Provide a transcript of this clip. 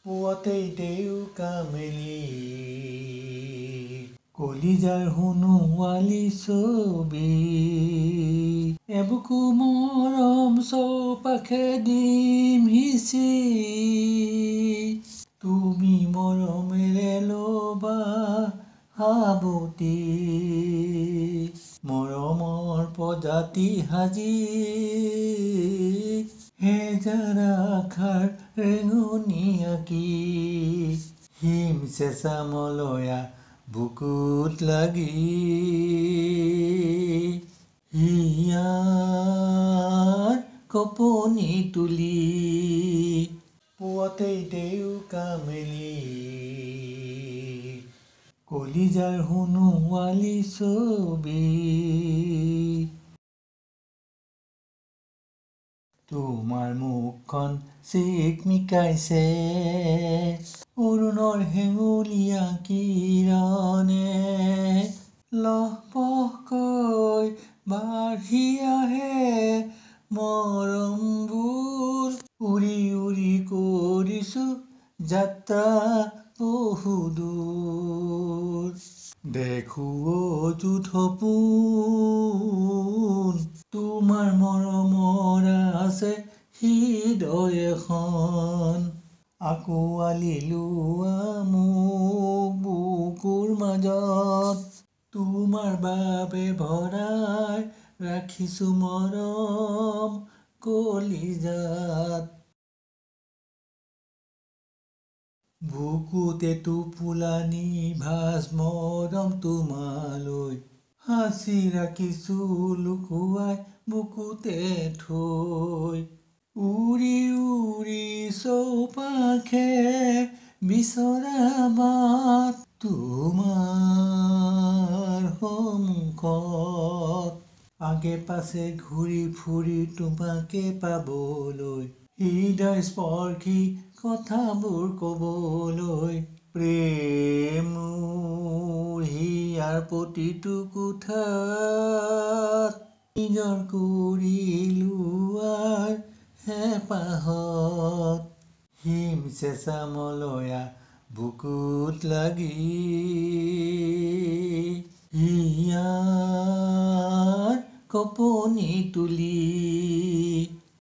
পুৱতেই দেউকা মেলি কলিজাৰ সোণোৱালী ছবি এবুকু মৰম চৌপাশে দিম সিঁচি তুমি মৰমেৰে ল'বা সাৱটি মৰমৰ প্ৰজাতি সাজি হেজাৰ আশাৰ ৰেঙনি আঁকি হিম চেঁচা মলয়া বুকুত লাগি হিয়াৰ কপনি তুলি পুৱতেই দেউকা মেলি কলিজাৰ সোণোৱালী ছবি তোমাৰ মুখখন চিকমিকাইছে অৰুণৰ হেঙুলীয়া কিৰণে লহপহকৈ বাঢ়ি আহে মৰমবোৰ উৰি উৰি কৰিছো যাত্ৰা বহুদূৰ দেখো অযুত সপোন তোমাৰ মৰমৰ আছে হৃদয় এখন আকোৱালি লোৱা মোক বুকুৰ মাজত তোমাৰ বাবে ভৰাই ৰাখিছো মৰম কলিজাত বুকুতে টোপোলা নিভাঁজ মৰম তোমালৈ সাঁচি ৰাখিছো লুকুৱাই বুকুতে থৈ উৰি উৰি চৌপাশে বিচৰা বাট তোমাৰ সন্মুখত আগে পাছে ঘূৰি ফুৰি তোমাকে পাবলৈ হৃদয় স্পৰ্শী কথাবোৰ ক'বলৈ প্ৰেম হিয়াৰ প্ৰতিটো কোঠাত নিজৰ কৰি লোৱাৰ হেঁপাহত হিম চেঁচা মলয়া বুকুত লাগি হিয়াৰ কপনি তুলি